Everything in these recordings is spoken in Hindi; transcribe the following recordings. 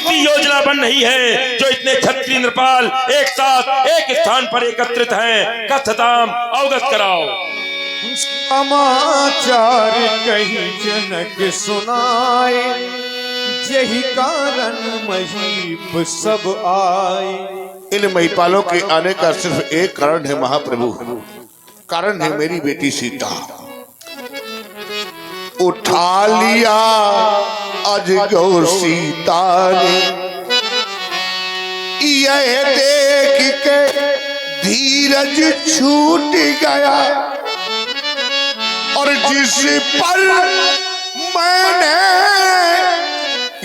सी योजना बन रही है जो इतने क्षत्रिय नृपाल एक साथ एक स्थान पर एकत्रित हैं? कथताम, अवगत कराओ। समाचार कही जनक सुनाए, यही कारण महीप सब आए। इन महिपालों के आने का सिर्फ एक कारण है महाप्रभु, कारण है मेरी बेटी सीता। उठा लिया अजगर सीता ने, यह देख के धीरज छूट गया, और जिस पर मैंने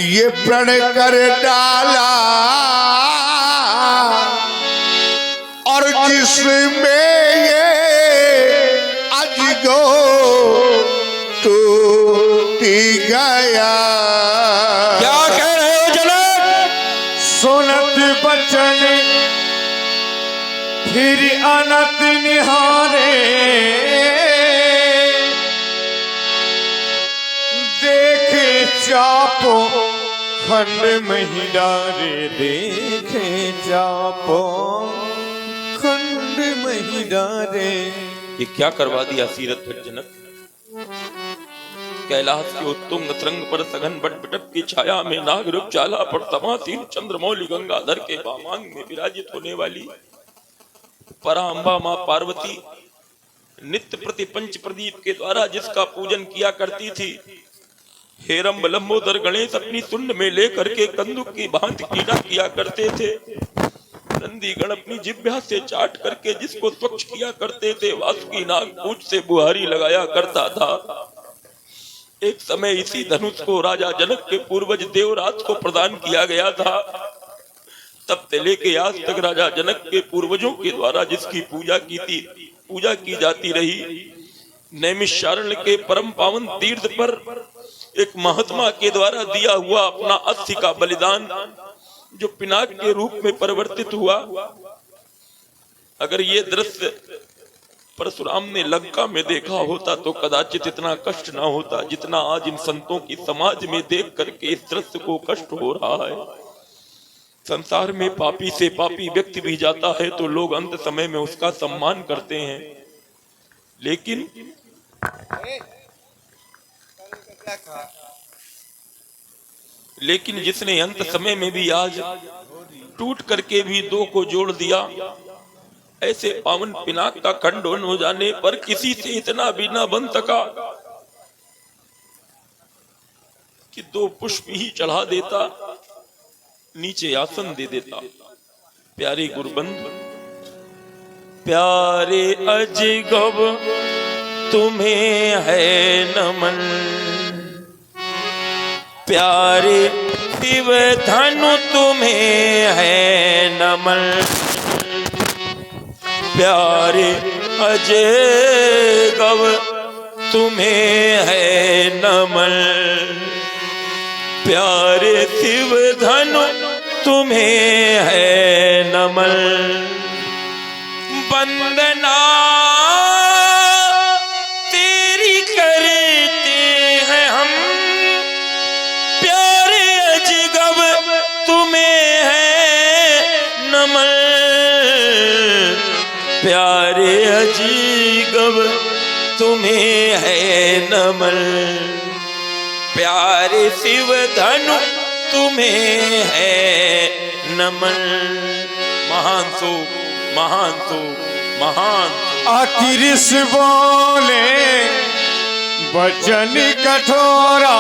ये प्रण कर डाला, और जिसमें ये अजगर टूट गया। क्या कह रहे हो जनक? सुनत बचन फिर अनत निहारे, देखे चापो खंड में डारे, देखे चापो खंड में डारे। ये क्या करवा दिया सीरत जनक? कैलाश के उत्तुंग तरंग पर सघन बट बिटप की छाया में नाग रूप चाला पर समासीन चंद्रमौली गंगाधर के वामांग में विराजित होने वाली परांबा मां पार्वती नित्य प्रति पंच प्रदीप के द्वारा जिसका पूजन किया करती थी, हेरंब लंबोदर गणेश अपनी सुंड में लेकर के कंदुक की भांति कीड़ा किया करते थे, नंदी गण अपनी जिह्वा से चाट करके जिसको स्वच्छ किया करते थे, वासुकी नाग पूंछ से बुहारी लगाया करता था। एक समय इसी धनुष को राजा जनक के पूर्वज देवराज को प्रदान किया गया था। तब से लेके आज तक राजा जनक के पूर्वजों के द्वारा जिसकी पूजा की जाती रही, नैमिषारण्य के परम पावन तीर्थ पर एक महात्मा के द्वारा दिया हुआ अपना अस्थि का बलिदान जो पिनाक के रूप में परिवर्तित हुआ। अगर ये दृश्य परशुराम ने लंका में देखा होता तो कदाचित इतना कष्ट ना होता जितना आज इन संतों की समाज में देख करके इस दृश्य को कष्ट हो रहा है। संसार में पापी से पापी व्यक्ति भी जाता है तो लोग अंत समय में उसका सम्मान करते हैं, लेकिन जिसने अंत समय में भी आज टूट करके भी दो को जोड़ दिया, ऐसे पावन पिनाक का खंडन हो जाने पर किसी से इतना भी ना बन सका कि दो पुष्प ही चढ़ा देता, नीचे आसन दे देता। प्यारे गुरुबंधु, प्यारे अजगब तुम्हें है नमन, प्यारे शिव धनु तुम्हें है नमन, प्यारे अजगब तुम्हें है नमन, प्यारे शिव धनु तुम्हें है नमन। वंदना तेरी करते हैं हम, प्यारे अजगब तुम्हें है नमन, प्यारे अजगब तुम्हें है नमन, प्यारे शिव धनु तुम्हें है नमन। महान सो महान सो महान। आखिर से बोले वचन कठोरा,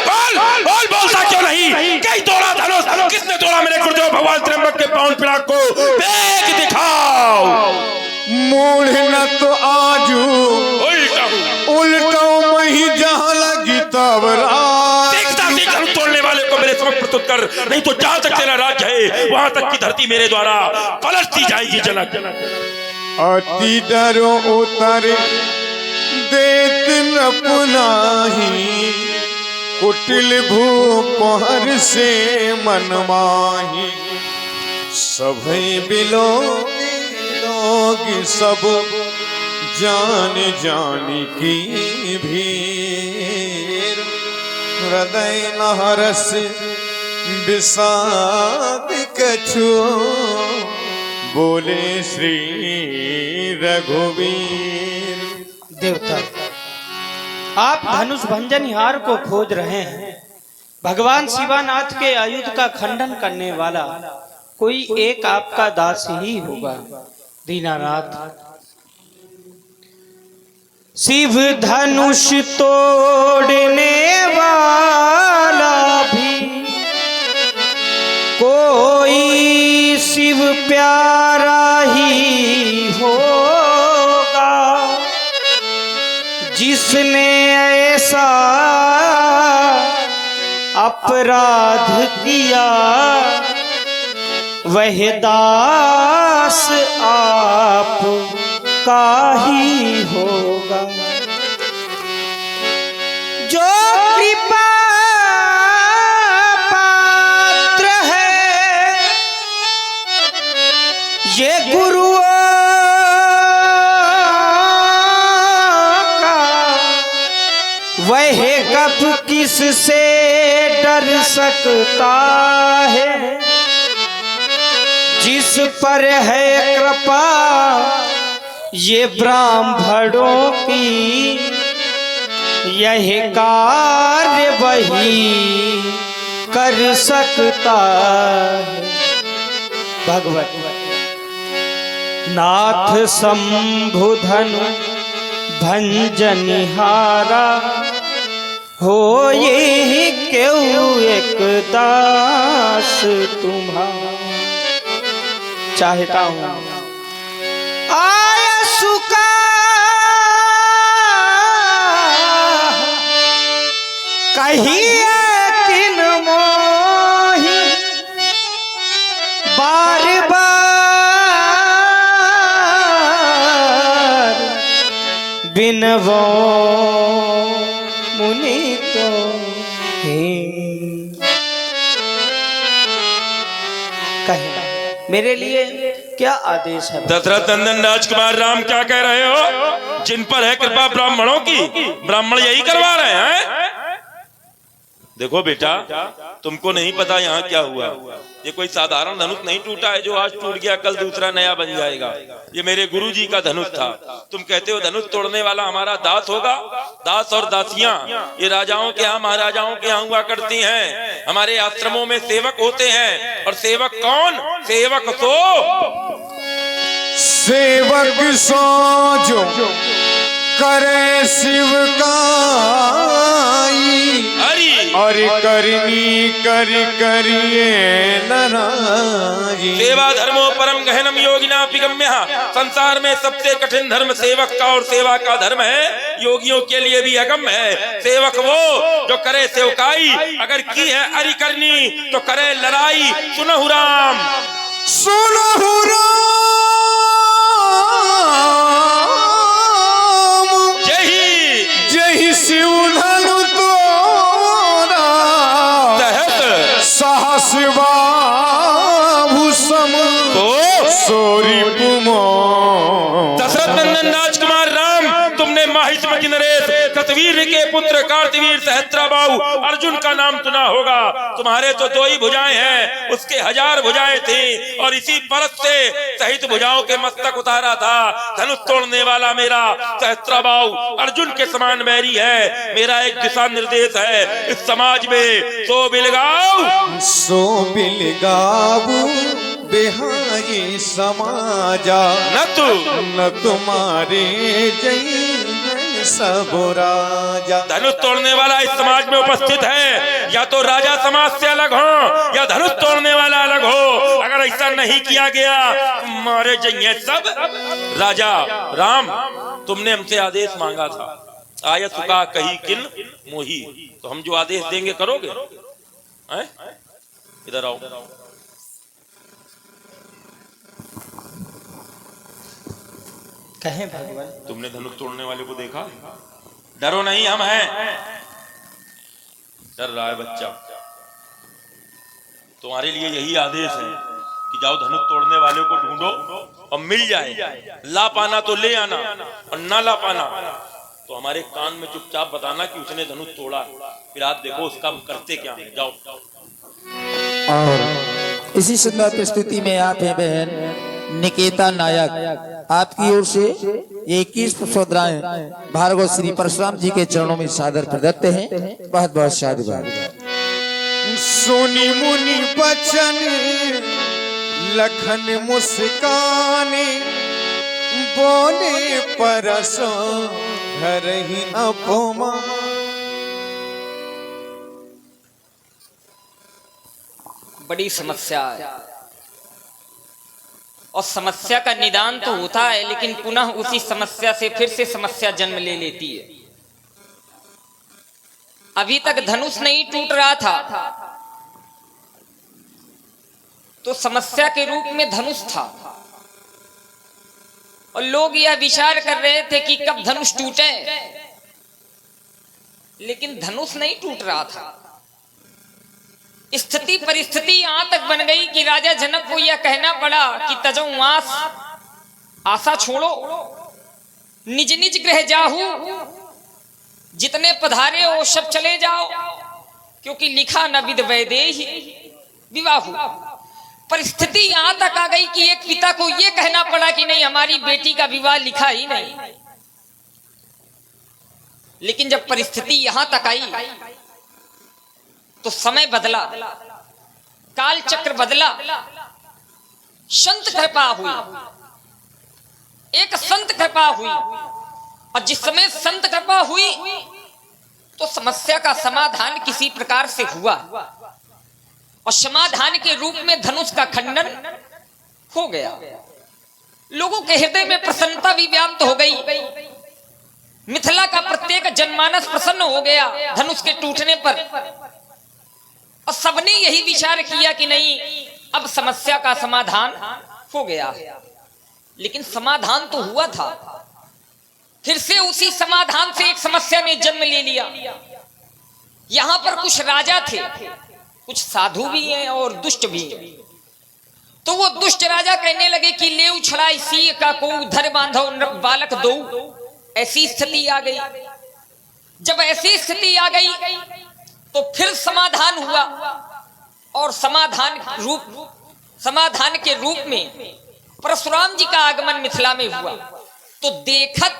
बोल बोलता क्यों नहीं? कई तोड़ा धनुष, किसने तोड़ा मेरे गुरुदेव भगवान त्र्यंबक के पावन पिनाक को? वेग दिखाओ। मूढ़ न तो आजू उल्टा मही जहाँ लगी तब धनुष तोड़ने वाले को मेरे समक्ष प्रस्तुत कर, नहीं तो जहाँ तक तेरा राज्य है वहां तक की धरती मेरे द्वारा पलट दी जाएगी। जनक अति डरो उतर देत न पुनाही, कुटिल भूपहर से मन माही, सभई बिलोग सब जान जान की भीड़, हृदय न हरस विषाद कछु बोले श्री रघुवीर। देवता, आप धनुष भंजनहार को खोज रहे हैं। भगवान शिवानाथ के आयुध का खंडन करने वाला कोई एक आपका दास ही होगा। दीनानाथ, शिव धनुष तोड़ने वाला भी कोई शिव प्यारा ही होगा, जिसने ऐसा अपराध किया वह दास आप का ही होगा। जो कृपा पात्र है ये गुरुओं का, वह कब किससे डर सकता है। जिस पर है कृपा ये ब्राह्मणों की, यह कार्य वही कर सकता है। भगवत नाथ शंभु धनु भंजनिहारा, हो ये क्यों एक दास तुम्हारा। चाहता हूँ आया सुका कहिए किन मोही, बार बार बिनवो मुनि तो कहे मेरे लिए क्या आदेश है। दशरथ नंदन राजकुमार राम, क्या कह रहे हो? जिन पर है कृपा ब्राह्मणों की, ब्राह्मण यही करवा रहे हैं। देखो बेटा, तुमको नहीं पता यहाँ क्या हुआ। ये कोई साधारण धनुष नहीं टूटा है जो आज टूट गया कल दूसरा नया बन जाएगा। ये मेरे गुरुजी का धनुष था। तुम कहते हो धनुष तोड़ने वाला हमारा दास होगा। दास और दासियां ये राजाओं के यहाँ महाराजाओं के यहाँ हुआ करती हैं। हमारे आश्रमों में सेवक होते हैं। और सेवक कौन? सेवक सो जो करे शिव काई, और करनी करिए नाराजी। सेवा धर्मो परम गहनम योगिना पिगम्य। संसार में सबसे कठिन धर्म सेवक का और सेवा का धर्म है। योगियों के लिए भी अगम्य है। सेवक वो जो करे सेवकाई, अगर की है अरि करनी तो करे लड़ाई। सुनहु राम, सुनहु राम, जय शिव धनु तोरा, साहस बाभूषम सोरी पुमो। दशरथ नंदन राजकुमार राम, तुमने माहिष्मति नरेश कृतवीर के पुत्र कार्तवीर सहस्त्रबाहु अर्जुन का नाम सुना होगा। तुम्हारे तो 2 ही भुजाएं हैं, उसके 1000 भुजाएं थी। और इसी परत से सहित भुजाओं के मस्तक उतारा था। धनुष तोड़ने वाला मेरा सहस्त्रबाहु अर्जुन के समान बैरी है। मेरा एक दिशा निर्देश है इस समाज में, सो बिलगाऊ बिहारी समाजा, न तुम्हारे जय सब राजा। धनुष तोड़ने वाला इस समाज में उपस्थित है। या तो राजा समाज से अलग हो या धनुष तोड़ने वाला अलग हो। अगर ऐसा नहीं किया गया मारे जाइए सब। राजा राम, तुमने हमसे आदेश मांगा था। आय सुका कही किन मोही, तो हम जो आदेश देंगे करोगे? इधर आओ। कहें भगवान, तुमने धनुष तोड़ने वाले को देखा? डरो नहीं, हम हैं। डर रहा है बच्चा। तुम्हारे लिए यही आदेश है कि जाओ धनुष तोड़ने वाले को ढूंढो और मिल जाए। ला पाना तो ले आना, और ना ला पाना तो हमारे कान में चुपचाप बताना कि उसने धनुष तोड़ा। फिर आप देखो उसका हम करते क्या है। जाओ। और इसी सुंदर प्रस्तुति में आप हैं बहन निकेता नायक, आपकी ओर से 21 पुष्पोद्राएं भार्गव श्री परशुराम जी के चरणों में सादर प्रदत्त हैं। बहुत बहुत साधुवाद। सुनी मुनि बचन लखन मुस्काने, बोले परसो घर ही अपमान। बड़ी समस्या है और समस्या का निदान तो होता है, लेकिन पुनः उसी समस्या से फिर से समस्या जन्म ले लेती है। अभी तक धनुष नहीं टूट रहा था तो समस्या के रूप में धनुष था और लोग यह विचार कर रहे थे कि कब धनुष टूटे, लेकिन धनुष नहीं टूट रहा था। स्थिति परिस्थिति यहां तक बन गई कि राजा जनक को यह कहना पड़ा कि तजो आस, आशा छोड़ो, निज निज गृह जाहू, जितने पधारे हो सब चले जाओ, क्योंकि लिखा न विद वैदेही विवाहु। परिस्थिति यहां तक आ गई कि एक पिता को यह कहना पड़ा कि नहीं, हमारी बेटी का विवाह लिखा ही नहीं। लेकिन जब परिस्थिति यहां तक आई तो समय बदला, काल चक्र बदला, संत कृपा हुई, एक संत कृपा हुई। और जिस समय संत कृपा हुई तो समस्या का समाधान किसी प्रकार से हुआ और समाधान के रूप में धनुष का खंडन हो गया। लोगों के हृदय में प्रसन्नता भी व्याप्त हो गई। मिथिला का प्रत्येक जनमानस प्रसन्न हो गया धनुष के टूटने पर और सबने यही विचार किया कि नहीं, अब समस्या का समाधान हो गया। लेकिन समाधान तो हुआ था, फिर से उसी समाधान से एक समस्या ने जन्म ले लिया। यहां पर कुछ राजा थे, कुछ साधु भी हैं और दुष्ट भी हैं। तो वो दुष्ट राजा कहने लगे कि ले उछड़ा इसी का को धर बांधो बालक दो। ऐसी स्थिति आ गई। जब ऐसी स्थिति आ गई तो फिर समाधान हुआ और समाधान के रूप में परशुराम जी का आगमन मिथिला में हुआ। तो देखत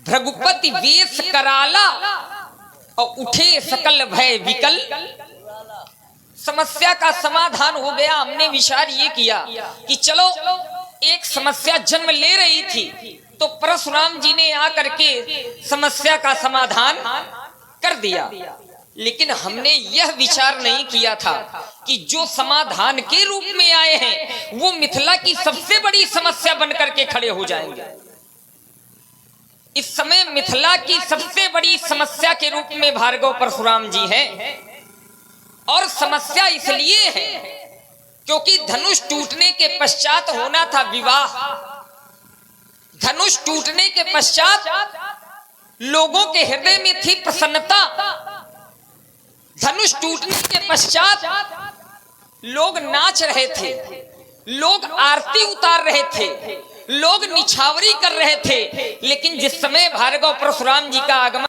भृगुपति वेश कराला और उठे सकल भय विकल। समस्या का समाधान हो गया। हमने विचार ये किया कि चलो एक समस्या जन्म ले रही थी तो परशुराम जी ने आकर के समस्या का समाधान कर दिया। लेकिन हमने यह विचार नहीं किया था कि जो समाधान के रूप में आए हैं वो मिथिला की सबसे बड़ी समस्या बनकर के खड़े हो जाएंगे। इस समय मिथिला की सबसे बड़ी समस्या के रूप में भार्गव परशुराम जी हैं। और समस्या इसलिए है क्योंकि धनुष टूटने के पश्चात होना था विवाह। धनुष टूटने के पश्चात लोगों के हृदय में थी प्रसन्नता। धनुष टूटने के पश्चात लोग नाच रहे थे, लोग आरती उतार रहे थे, लोग निछावरी कर रहे थे। लेकिन जिस समय भार्गव परशुराम जी का आगमन